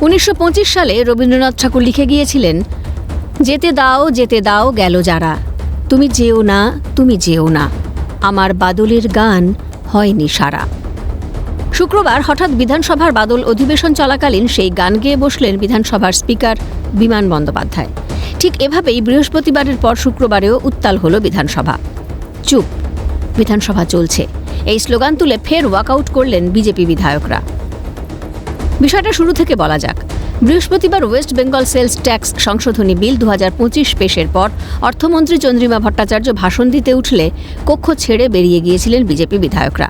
1925 সালে রবীন্দ্রনাথ ঠাকুর লিখে গিয়েছিলেন, যেতে দাও গেল যারা, তুমি যেও না, তুমি যেও না, আমার বাদলের গান হয়নি সারা। শুক্রবার হঠাৎ বিধানসভার বাদল অধিবেশন চলাকালীন সেই গান গেয়ে বসলেন বিধানসভার স্পিকার বিমান বন্দ্যোপাধ্যায়। ঠিক এভাবেই বৃহস্পতিবারের পর শুক্রবারেও উত্তাল হল বিধানসভা। চুপ, বিধানসভা চলছে, এই স্লোগান তুলে ফের ওয়াকআউট করলেন বিজেপি বিধায়করা। বিষয়টা শুরু থেকে বলা যাক। বৃহস্পতিবার ওয়েস্ট বেঙ্গল সেলস ট্যাক্স সংশোধনী বিল 2025 পেশের পর অর্থমন্ত্রী চন্দ্রিমা ভট্টাচার্য ভাষণ দিতে উঠলে কক্ষ ছেড়ে বেরিয়ে গিয়েছিলেন বিজেপি বিধায়করা।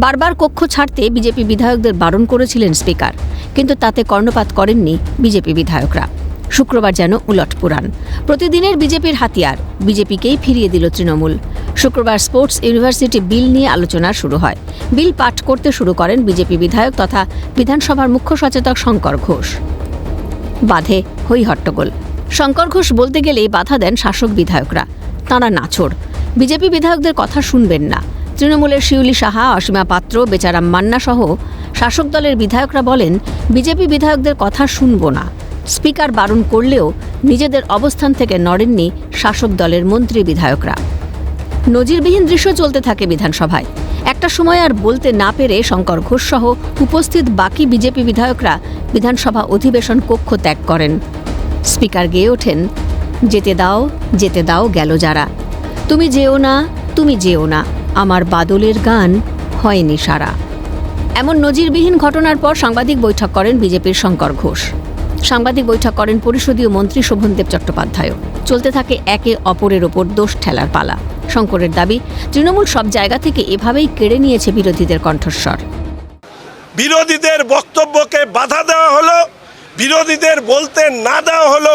বারবার কক্ষ ছাড়তে বিজেপি বিধায়কদের বারণ করেছিলেন স্পিকার, কিন্তু তাতে কর্ণপাত করেননি বিজেপি বিধায়করা। শুক্রবার যেন উলটপুরাণ। প্রতিদিনের বিজেপির হাতিয়ার, বিজেপিকেই ফিরিয়ে দিল তৃণমূল। শুক্রবার স্পোর্টস ইউনিভার্সিটি বিল নিয়ে আলোচনা শুরু হয়। বিল পাঠ করতে শুরু করেন বিজেপি বিধায়ক তথা বিধানসভার মুখ্য সচেতক শঙ্কর ঘোষ। বাধে হই হট্টগোল। শঙ্কর ঘোষ বলতে গেলেই বাধা দেন শাসক বিধায়করা। তাঁরা নাছোড়, বিজেপি বিধায়কদের কথা শুনবেন না। তৃণমূলের শিউলি সাহা, অসীমা পাত্র, বেচারাম মান্না সহ শাসক দলের বিধায়করা বলেন, বিজেপি বিধায়কদের কথা শুনব না। স্পিকার বারণ করলেও নিজেদের অবস্থান থেকে নড়েননি শাসক দলের মন্ত্রী বিধায়করা। নজিরবিহীন দৃশ্য চলতে থাকে বিধানসভায়। একটা সময় আর বলতে না পেরে শঙ্কর ঘোষ সহ উপস্থিত বাকি বিজেপি বিধায়করা বিধানসভা অধিবেশন কক্ষ ত্যাগ করেন। স্পিকার গেয়ে ওঠেন, যেতে দাও গেল যারা, তুমি যেও না, তুমি যেও না, আমার বাদলের গান হয়নি সারা। এমন নজিরবিহীন ঘটনার পর সাংবাদিক বৈঠক করেন বিজেপির শঙ্কর ঘোষ। সাংবাদিক বৈঠক করেন পরিষদীয় মন্ত্রী শোভনদেব চট্টোপাধ্যায়ও। চলতে থাকে একে অপরের ওপর দোষ ঠেলার পালা। শঙ্করের দাবি, তৃণমূল সব জায়গা থেকে এভাবেই কেড়ে নিয়েছে বিরোধীদের কণ্ঠস্বর। বিরোধীদের বক্তব্যকে বাধা দেওয়া হলো, বিরোধীদের বলতে না দেওয়া হলো।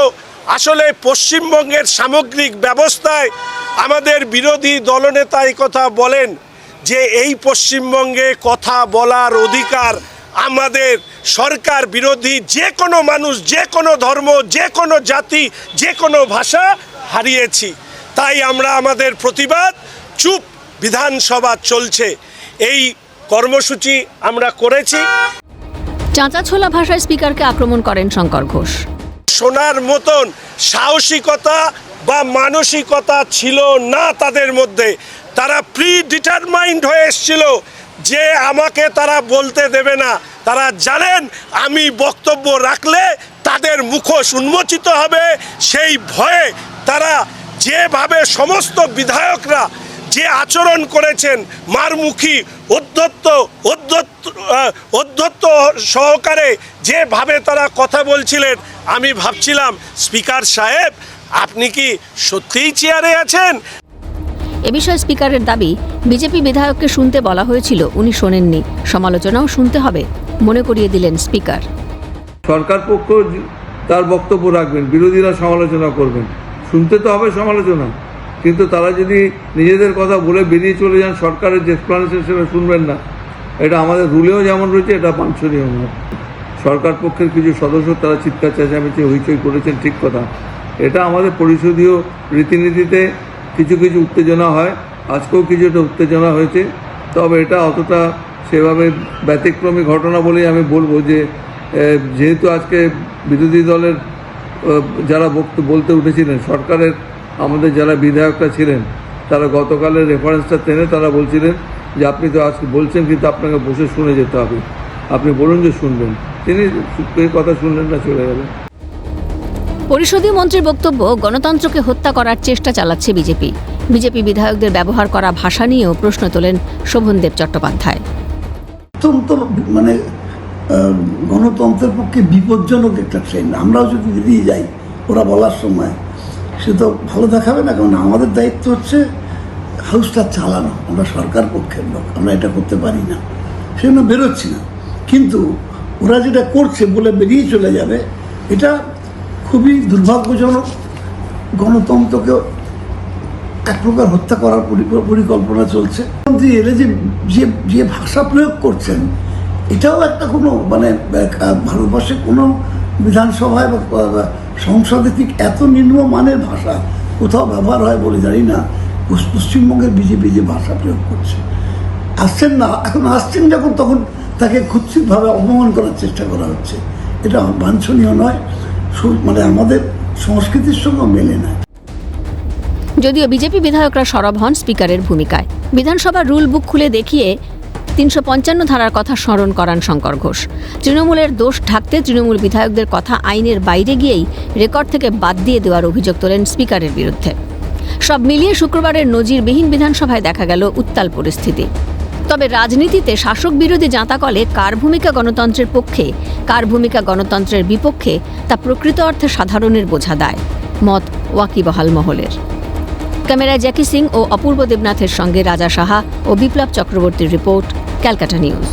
আসলে পশ্চিমবঙ্গের সামগ্রিক ব্যবস্থায় আমাদের বিরোধী দলনেতা এই কথা বলেন যে এই পশ্চিমবঙ্গে কথা বলার অধিকার আমাদের সরকার বিরোধী যে কোনো মানুষ, যে কোনো ধর্ম, যে কোনো জাতি, যে কোনো ভাষা হারিয়েছি। তাই আমরা আমাদের প্রতিবাদ, চুপ বিধানসভা চলছে, এই কর্মসূচি আমরা করেছি। চাঁচাছোলা ভাষায় স্পিকারকে আক্রমণ করেন শঙ্কর ঘোষ। শোনার মতন সাহসিকতা বা মানসিকতা ছিল না তাদের মধ্যে। তারা প্রিডিটারমাইন্ড হয়ে এসেছিল যে আমাকে তারা বলতে দেবে না। তারা জানেন আমি বক্তব্য রাখলে তাদের মুখোশ উন্মোচিত হবে। সেই ভয়ে তারা যেভাবে সমস্ত বিধায়করা যে আচরণ করেছেন, মারমুখী, অধ্যত্ত সহকারে যেভাবে তারা কথা বলছিলেন, আমি ভাবছিলাম স্পিকার সাহেব আপনি কি সত্যিই চেয়ারে আছেন? এ বিষয়ে স্পিকারের দাবি, বিজেপি বিধায়ককে শুনতে বলা হয়েছিল, উনি শোনেননি। সমালোচনাও শুনতে হবে, মনে করিয়ে দিলেন স্পিকার। সরকার পক্ষ তার বক্তব্য রাখবেন, বিরোধীরা সমালোচনা করবেন, শুনতে তো হবে সমালোচনা, কিন্তু তারা যদি নিজেদের কথা বলে বেরিয়ে চলে যান, সরকারের যে এক্সপ্লানেশন সেটা শুনবেন না। এটা আমাদের রুলেও যেমন রয়েছে, এটা বাঞ্ছনীয় নয়। সরকার পক্ষের কিছু সদস্য তারা চিৎকার চেঁচামেচি হইচই করেছেন, ঠিক কথা। এটা আমাদের পরিষদীয় রীতিনীতিতে কিছু কিছু উত্তেজনা হয়, আজকেও কিছুটা উত্তেজনা হয়েছে। তবে এটা অতটা সেভাবে ব্যতিক্রমী ঘটনা বলেই আমি বলবো যে যেহেতু আজকে বিরোধী দলের যারা বলতে উঠেছিলেন, সরকারের আমাদের যারা বিধায়করা ছিলেন তারা গতকালের রেফারেন্সটা টেনে তারা বলছিলেন যে আপনি তো আজকে বলছেন কিন্তু আপনাকে বসে শুনে যেতে হবে, আপনি বলুন যে শুনবেন। তিনি কথা শুনলেন না, চলে গেলেন। পরিষদীয় মন্ত্রীর বক্তব্য, গণতন্ত্রকে হত্যা করার চেষ্টা চালাচ্ছে বিজেপি। বিজেপি বিধায়কদের ব্যবহার করা ভাষা নিয়েও প্রশ্ন তোলেন শোভনদেব চট্টোপাধ্যায়। অত্যন্ত গণতন্ত্রের পক্ষে বিপজ্জনক একটা ট্রেন। আমরাও যদি বেরিয়ে যাই ওরা বলার সময়, সে তো ভালো দেখাবে না। কারণ আমাদের দায়িত্ব হচ্ছে হাউসটা চালানো। আমরা সরকার পক্ষের লোক, আমরা এটা করতে পারি না, সেজন্য বেরোচ্ছি না। কিন্তু ওরা যেটা করছে বলে বেরিয়ে চলে যাবে, এটা খুবই দুর্ভাগ্যজনক। গণতন্ত্রকে এক প্রকার হত্যা করার পরিকল্পনা চলছে। মন্ত্রী এলে যে ভাষা প্রয়োগ করছেন, এটাও একটা কোনো ভারতবর্ষে কোনো বিধানসভায় বা সংসদে ঠিক এত নিম্নমানের ভাষা কোথাও ব্যবহার হয় বলে জানি না। পশ্চিমবঙ্গের বিজেপি যে ভাষা প্রয়োগ করছে, আসছেন না, এখন আসছেন যখন, তখন তাকে কুৎসিতভাবে অপমান করার চেষ্টা করা হচ্ছে। এটা বাঞ্ছনীয় নয়, মানে আমাদের সংস্কৃতির সঙ্গে মেলে না। যদিও বিজেপি বিধায়করা সরব হন স্পিকারের ভূমিকায়। বিধানসভার রুল বুক খুলে দেখিয়ে 355 ধারার কথা স্মরণ করান শঙ্কর ঘোষ। তৃণমূলের দোষ ঢাকতে তৃণমূল বিধায়কদের কথা আইনের বাইরে গিয়েই রেকর্ড থেকে বাদ দিয়ে দেওয়ার অভিযোগ তোলেন স্পিকারের বিরুদ্ধে। সব মিলিয়ে শুক্রবারের নজিরবিহীন বিধানসভায় দেখা গেল উত্তাল পরিস্থিতি। তবে রাজনীতিতে শাসক বিরোধী জাঁতাকলে কার ভূমিকা গণতন্ত্রের পক্ষে, কার ভূমিকা গণতন্ত্রের বিপক্ষে তা প্রকৃত অর্থে সাধারণের বোঝা দায়, মত ওয়াকিবহাল মহলের। ক্যামেরায় জ্যাকি সিং ও অপূর্ব দেবনাথের সঙ্গে রাজা সাহা ও বিপ্লব চক্রবর্তীর রিপোর্ট, ক্যালকাটা নিউজ।